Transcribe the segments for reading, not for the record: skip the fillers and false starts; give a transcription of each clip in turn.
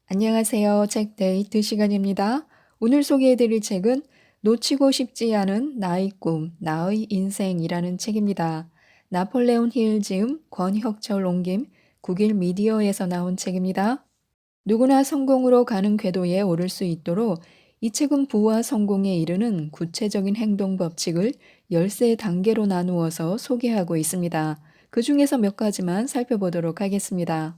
안녕하세요. 책데이트 시간입니다. 오늘 소개해드릴 책은 놓치고 싶지 않은 나의 꿈, 나의 인생이라는 책입니다. 나폴레온 힐 지음, 권혁철 옮김, 국일 미디어에서 나온 책입니다. 누구나 성공으로 가는 궤도에 오를 수 있도록 이 책은 부와 성공에 이르는 구체적인 행동 법칙을 13단계로 나누어서 소개하고 있습니다. 그 중에서 몇 가지만 살펴보도록 하겠습니다.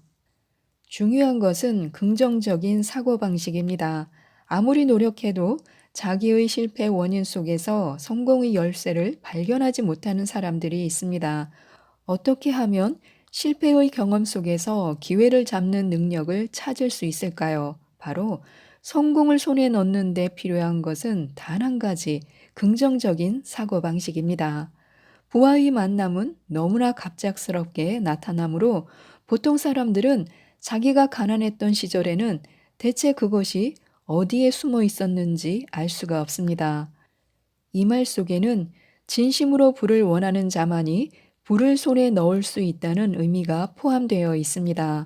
중요한 것은 긍정적인 사고방식입니다. 아무리 노력해도 자기의 실패 원인 속에서 성공의 열쇠를 발견하지 못하는 사람들이 있습니다. 어떻게 하면 실패의 경험 속에서 기회를 잡는 능력을 찾을 수 있을까요? 바로 성공을 손에 넣는 데 필요한 것은 단 한 가지, 긍정적인 사고방식입니다. 부하의 만남은 너무나 갑작스럽게 나타나므로 보통 사람들은 자기가 가난했던 시절에는 대체 그것이 어디에 숨어 있었는지 알 수가 없습니다. 이 말 속에는 진심으로 부를 원하는 자만이 부를 손에 넣을 수 있다는 의미가 포함되어 있습니다.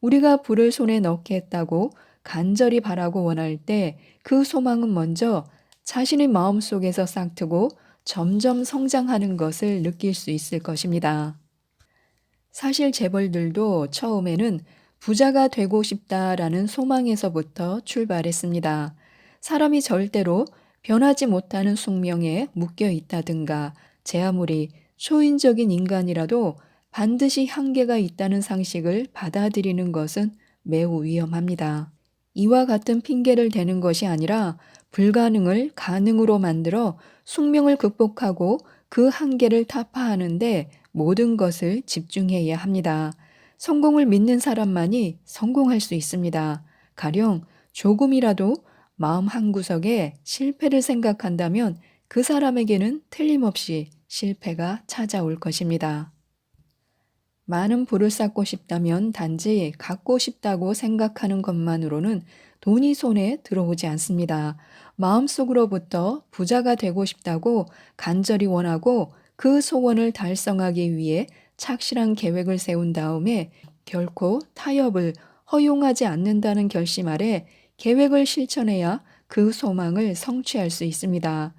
우리가 부를 손에 넣겠다고 간절히 바라고 원할 때 그 소망은 먼저 자신의 마음 속에서 싹트고 점점 성장하는 것을 느낄 수 있을 것입니다. 사실 재벌들도 처음에는 부자가 되고 싶다라는 소망에서부터 출발했습니다. 사람이 절대로 변하지 못하는 숙명에 묶여 있다든가 제 아무리 초인적인 인간이라도 반드시 한계가 있다는 상식을 받아들이는 것은 매우 위험합니다. 이와 같은 핑계를 대는 것이 아니라 불가능을 가능으로 만들어 숙명을 극복하고 그 한계를 타파하는데 모든 것을 집중해야 합니다. 성공을 믿는 사람만이 성공할 수 있습니다. 가령 조금이라도 마음 한구석에 실패를 생각한다면 그 사람에게는 틀림없이 실패가 찾아올 것입니다. 많은 부를 쌓고 싶다면 단지 갖고 싶다고 생각하는 것만으로는 돈이 손에 들어오지 않습니다. 마음속으로부터 부자가 되고 싶다고 간절히 원하고 그 소원을 달성하기 위해 착실한 계획을 세운 다음에 결코 타협을 허용하지 않는다는 결심 아래 계획을 실천해야 그 소망을 성취할 수 있습니다.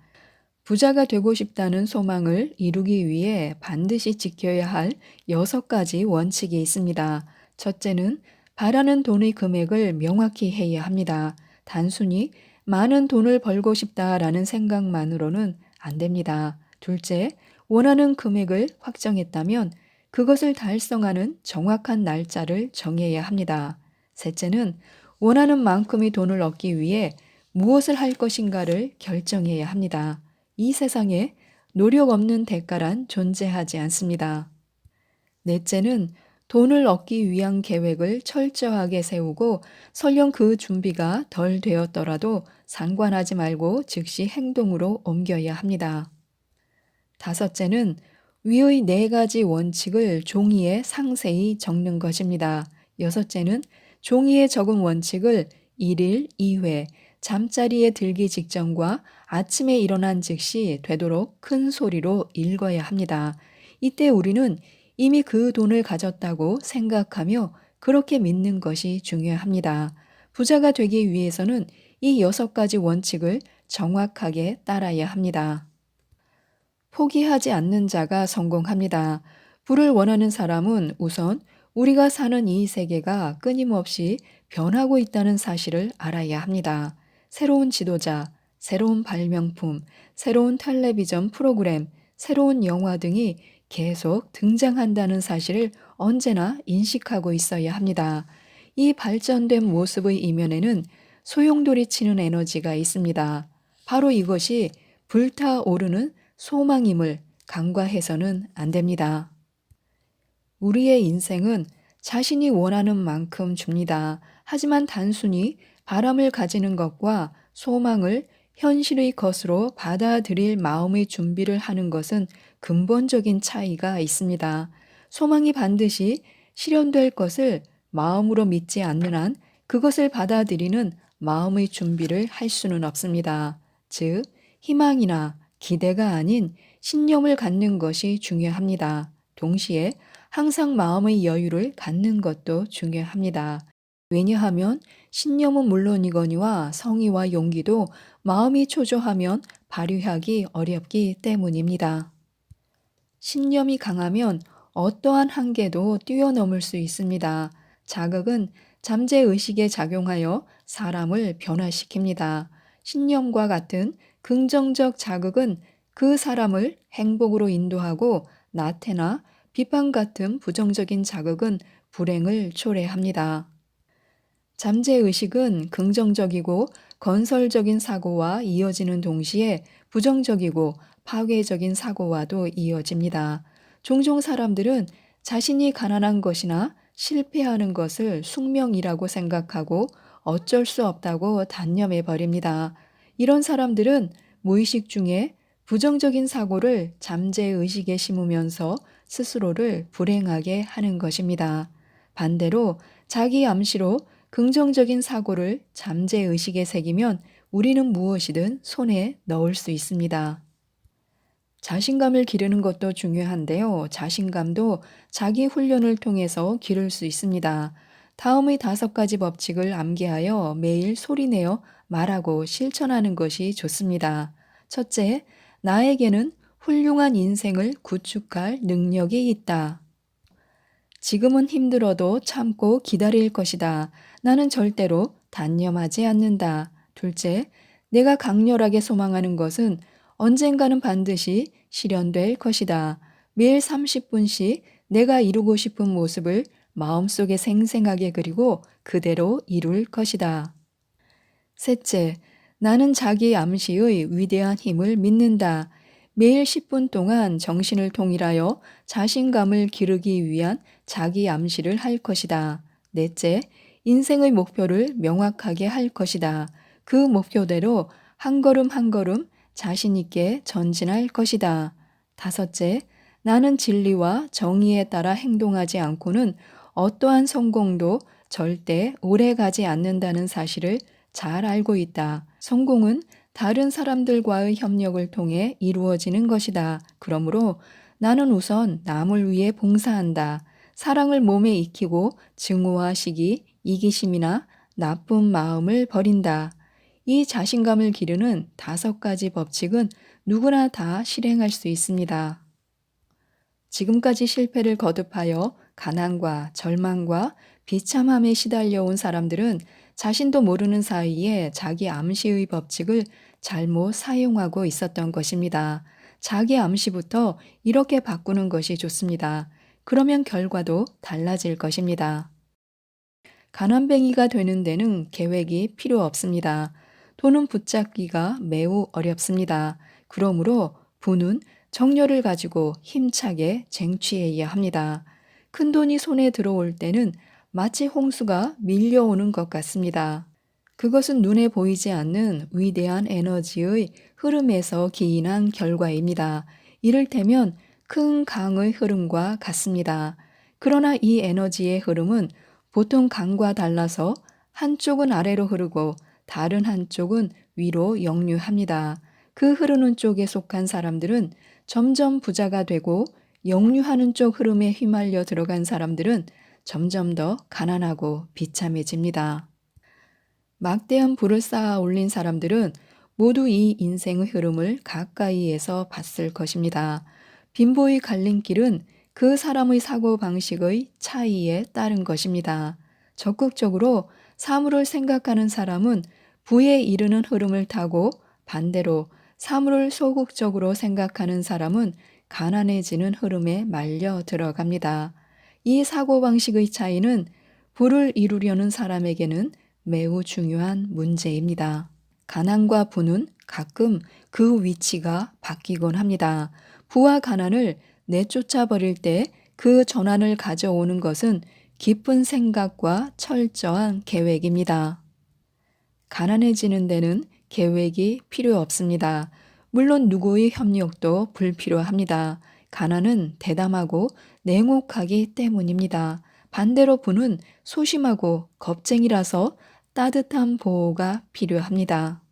부자가 되고 싶다는 소망을 이루기 위해 반드시 지켜야 할 6가지 원칙이 있습니다. 첫째는 바라는 돈의 금액을 명확히 해야 합니다. 단순히 많은 돈을 벌고 싶다라는 생각만으로는 안 됩니다. 둘째, 원하는 금액을 확정했다면 그것을 달성하는 정확한 날짜를 정해야 합니다. 셋째는 원하는 만큼의 돈을 얻기 위해 무엇을 할 것인가를 결정해야 합니다. 이 세상에 노력 없는 대가란 존재하지 않습니다. 넷째는 돈을 얻기 위한 계획을 철저하게 세우고 설령 그 준비가 덜 되었더라도 상관하지 말고 즉시 행동으로 옮겨야 합니다. 다섯째는 위의 4가지 원칙을 종이에 상세히 적는 것입니다. 여섯째는 종이에 적은 원칙을 1일 2회, 잠자리에 들기 직전과 아침에 일어난 즉시 되도록 큰 소리로 읽어야 합니다. 이때 우리는 이미 그 돈을 가졌다고 생각하며 그렇게 믿는 것이 중요합니다. 부자가 되기 위해서는 이 6가지 원칙을 정확하게 따라야 합니다. 포기하지 않는 자가 성공합니다. 부를 원하는 사람은 우선 우리가 사는 이 세계가 끊임없이 변하고 있다는 사실을 알아야 합니다. 새로운 지도자, 새로운 발명품, 새로운 텔레비전 프로그램, 새로운 영화 등이 계속 등장한다는 사실을 언제나 인식하고 있어야 합니다. 이 발전된 모습의 이면에는 소용돌이치는 에너지가 있습니다. 바로 이것이 불타오르는 소망임을 간과해서는 안 됩니다. 우리의 인생은 자신이 원하는 만큼 줍니다. 하지만 단순히 바람을 가지는 것과 소망을 현실의 것으로 받아들일 마음의 준비를 하는 것은 근본적인 차이가 있습니다. 소망이 반드시 실현될 것을 마음으로 믿지 않는 한 그것을 받아들이는 마음의 준비를 할 수는 없습니다. 즉, 희망이나 기대가 아닌 신념을 갖는 것이 중요합니다. 동시에 항상 마음의 여유를 갖는 것도 중요합니다. 왜냐하면 신념은 물론이거니와 성의와 용기도 마음이 초조하면 발휘하기 어렵기 때문입니다. 신념이 강하면 어떠한 한계도 뛰어넘을 수 있습니다. 자극은 잠재의식에 작용하여 사람을 변화시킵니다. 신념과 같은 긍정적 자극은 그 사람을 행복으로 인도하고 나태나 비판 같은 부정적인 자극은 불행을 초래합니다. 잠재의식은 긍정적이고 건설적인 사고와 이어지는 동시에 부정적이고 파괴적인 사고와도 이어집니다. 종종 사람들은 자신이 가난한 것이나 실패하는 것을 숙명이라고 생각하고 어쩔 수 없다고 단념해 버립니다. 이런 사람들은 무의식 중에 부정적인 사고를 잠재의식에 심으면서 스스로를 불행하게 하는 것입니다. 반대로 자기 암시로 긍정적인 사고를 잠재의식에 새기면 우리는 무엇이든 손에 넣을 수 있습니다. 자신감을 기르는 것도 중요한데요. 자신감도 자기 훈련을 통해서 기를 수 있습니다. 다음의 5가지 법칙을 암기하여 매일 소리내어 말하고 실천하는 것이 좋습니다. 첫째, 나에게는 훌륭한 인생을 구축할 능력이 있다. 지금은 힘들어도 참고 기다릴 것이다. 나는 절대로 단념하지 않는다. 둘째, 내가 강렬하게 소망하는 것은 언젠가는 반드시 실현될 것이다. 매일 30분씩 내가 이루고 싶은 모습을 마음속에 생생하게 그리고 그대로 이룰 것이다. 셋째, 나는 자기 암시의 위대한 힘을 믿는다. 매일 10분 동안 정신을 통일하여 자신감을 기르기 위한 자기 암시를 할 것이다. 넷째, 인생의 목표를 명확하게 할 것이다. 그 목표대로 한 걸음 한 걸음 자신 있게 전진할 것이다. 다섯째, 나는 진리와 정의에 따라 행동하지 않고는 어떠한 성공도 절대 오래 가지 않는다는 사실을 잘 알고 있다. 성공은 다른 사람들과의 협력을 통해 이루어지는 것이다. 그러므로 나는 우선 남을 위해 봉사한다. 사랑을 몸에 익히고 증오와 시기, 이기심이나 나쁜 마음을 버린다. 이 자신감을 기르는 5가지 법칙은 누구나 다 실행할 수 있습니다. 지금까지 실패를 거듭하여 가난과 절망과 비참함에 시달려온 사람들은 자신도 모르는 사이에 자기 암시의 법칙을 잘못 사용하고 있었던 것입니다. 자기 암시부터 이렇게 바꾸는 것이 좋습니다. 그러면 결과도 달라질 것입니다. 가난뱅이가 되는 데는 계획이 필요 없습니다. 돈은 붙잡기가 매우 어렵습니다. 그러므로 부는 정열을 가지고 힘차게 쟁취해야 합니다. 큰 돈이 손에 들어올 때는 마치 홍수가 밀려오는 것 같습니다. 그것은 눈에 보이지 않는 위대한 에너지의 흐름에서 기인한 결과입니다. 이를테면 큰 강의 흐름과 같습니다. 그러나 이 에너지의 흐름은 보통 강과 달라서 한쪽은 아래로 흐르고 다른 한쪽은 위로 역류합니다. 그 흐르는 쪽에 속한 사람들은 점점 부자가 되고 역류하는 쪽 흐름에 휘말려 들어간 사람들은 점점 더 가난하고 비참해집니다. 막대한 부를 쌓아 올린 사람들은 모두 이 인생의 흐름을 가까이에서 봤을 것입니다. 빈보의 갈림길은 그 사람의 사고방식의 차이에 따른 것입니다. 적극적으로 사물을 생각하는 사람은 부에 이르는 흐름을 타고 반대로 사물을 소극적으로 생각하는 사람은 가난해지는 흐름에 말려 들어갑니다. 이 사고방식의 차이는 부를 이루려는 사람에게는 매우 중요한 문제입니다. 가난과 부는 가끔 그 위치가 바뀌곤 합니다. 부와 가난을 내쫓아 버릴 때 그 전환을 가져오는 것은 깊은 생각과 철저한 계획입니다. 가난해지는 데는 계획이 필요 없습니다. 물론 누구의 협력도 불필요합니다. 가난은 대담하고 냉혹하기 때문입니다. 반대로 부는 소심하고 겁쟁이라서 따뜻한 보호가 필요합니다.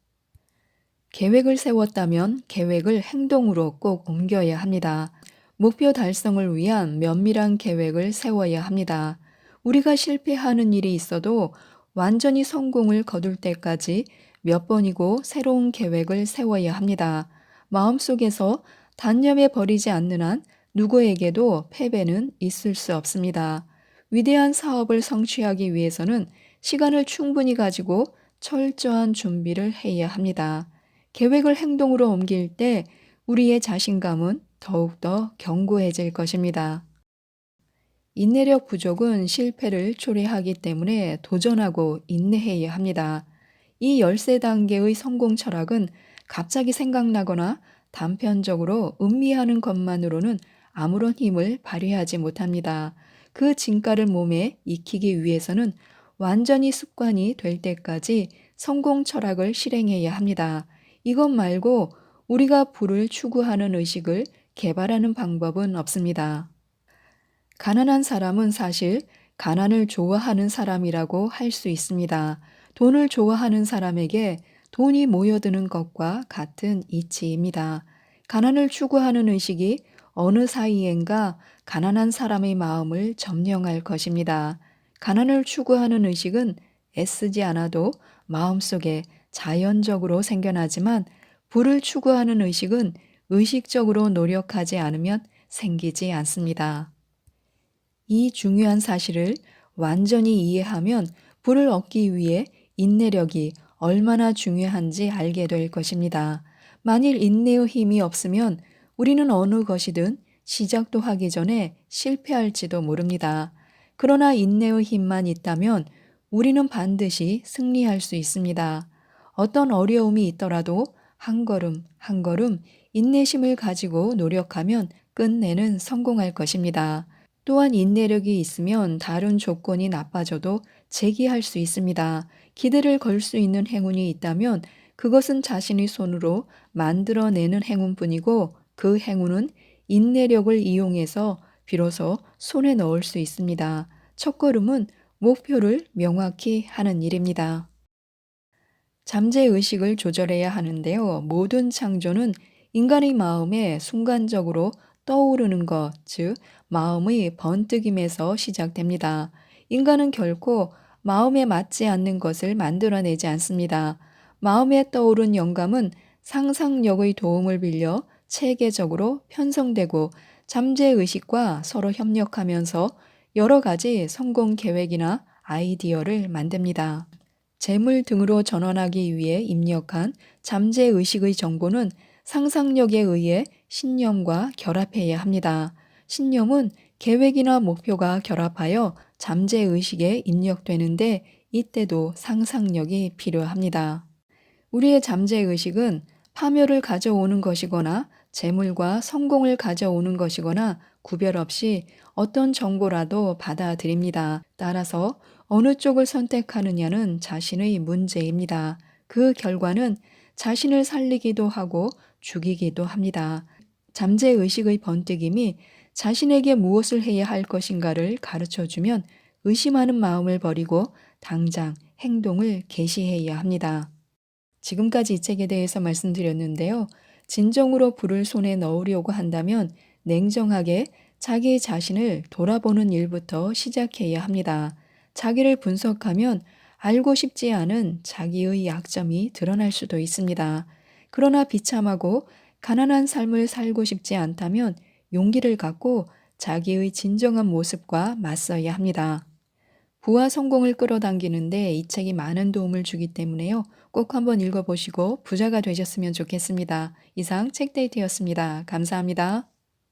계획을 세웠다면 계획을 행동으로 꼭 옮겨야 합니다. 목표 달성을 위한 면밀한 계획을 세워야 합니다. 우리가 실패하는 일이 있어도 완전히 성공을 거둘 때까지 몇 번이고 새로운 계획을 세워야 합니다. 마음속에서 단념해 버리지 않는 한 누구에게도 패배는 있을 수 없습니다. 위대한 사업을 성취하기 위해서는 시간을 충분히 가지고 철저한 준비를 해야 합니다. 계획을 행동으로 옮길 때 우리의 자신감은 더욱더 견고해질 것입니다. 인내력 부족은 실패를 초래하기 때문에 도전하고 인내해야 합니다. 이 13단계의 성공 철학은 갑자기 생각나거나 단편적으로 음미하는 것만으로는 아무런 힘을 발휘하지 못합니다. 그 진가를 몸에 익히기 위해서는 완전히 습관이 될 때까지 성공 철학을 실행해야 합니다. 이것 말고 우리가 부를 추구하는 의식을 개발하는 방법은 없습니다. 가난한 사람은 사실 가난을 좋아하는 사람이라고 할 수 있습니다. 돈을 좋아하는 사람에게 돈이 모여드는 것과 같은 이치입니다. 가난을 추구하는 의식이 어느 사이엔가 가난한 사람의 마음을 점령할 것입니다. 가난을 추구하는 의식은 애쓰지 않아도 마음속에 자연적으로 생겨나지만 부를 추구하는 의식은 의식적으로 노력하지 않으면 생기지 않습니다. 이 중요한 사실을 완전히 이해하면 부를 얻기 위해 인내력이 얼마나 중요한지 알게 될 것입니다. 만일 인내의 힘이 없으면 우리는 어느 것이든 시작도 하기 전에 실패할지도 모릅니다. 그러나 인내의 힘만 있다면 우리는 반드시 승리할 수 있습니다. 어떤 어려움이 있더라도 한 걸음 한 걸음 인내심을 가지고 노력하면 끝내는 성공할 것입니다. 또한 인내력이 있으면 다른 조건이 나빠져도 재기할 수 있습니다. 기대를 걸 수 있는 행운이 있다면 그것은 자신의 손으로 만들어내는 행운뿐이고 그 행운은 인내력을 이용해서 비로소 손에 넣을 수 있습니다. 첫걸음은 목표를 명확히 하는 일입니다. 잠재의식을 조절해야 하는데요. 모든 창조는 인간의 마음에 순간적으로 떠오르는 것, 즉, 마음의 번뜩임에서 시작됩니다. 인간은 결코 마음에 맞지 않는 것을 만들어내지 않습니다. 마음에 떠오른 영감은 상상력의 도움을 빌려 체계적으로 편성되고 잠재의식과 서로 협력하면서 여러 가지 성공 계획이나 아이디어를 만듭니다. 재물 등으로 전환하기 위해 입력한 잠재의식의 정보는 상상력에 의해 신념과 결합해야 합니다. 신념은 계획이나 목표가 결합하여 잠재의식에 입력되는데 이때도 상상력이 필요합니다. 우리의 잠재의식은 파멸을 가져오는 것이거나 재물과 성공을 가져오는 것이거나 구별 없이 어떤 정보라도 받아들입니다. 따라서 어느 쪽을 선택하느냐는 자신의 문제입니다. 그 결과는 자신을 살리기도 하고 죽이기도 합니다. 잠재의식의 번뜩임이 자신에게 무엇을 해야 할 것인가를 가르쳐 주면 의심하는 마음을 버리고 당장 행동을 개시해야 합니다. 지금까지 이 책에 대해서 말씀드렸는데요. 진정으로 불을 손에 넣으려고 한다면 냉정하게 자기 자신을 돌아보는 일부터 시작해야 합니다. 자기를 분석하면 알고 싶지 않은 자기의 약점이 드러날 수도 있습니다. 그러나 비참하고 가난한 삶을 살고 싶지 않다면 용기를 갖고 자기의 진정한 모습과 맞서야 합니다. 부와 성공을 끌어당기는데 이 책이 많은 도움을 주기 때문에요. 꼭 한번 읽어보시고 부자가 되셨으면 좋겠습니다. 이상 책데이트였습니다. 감사합니다.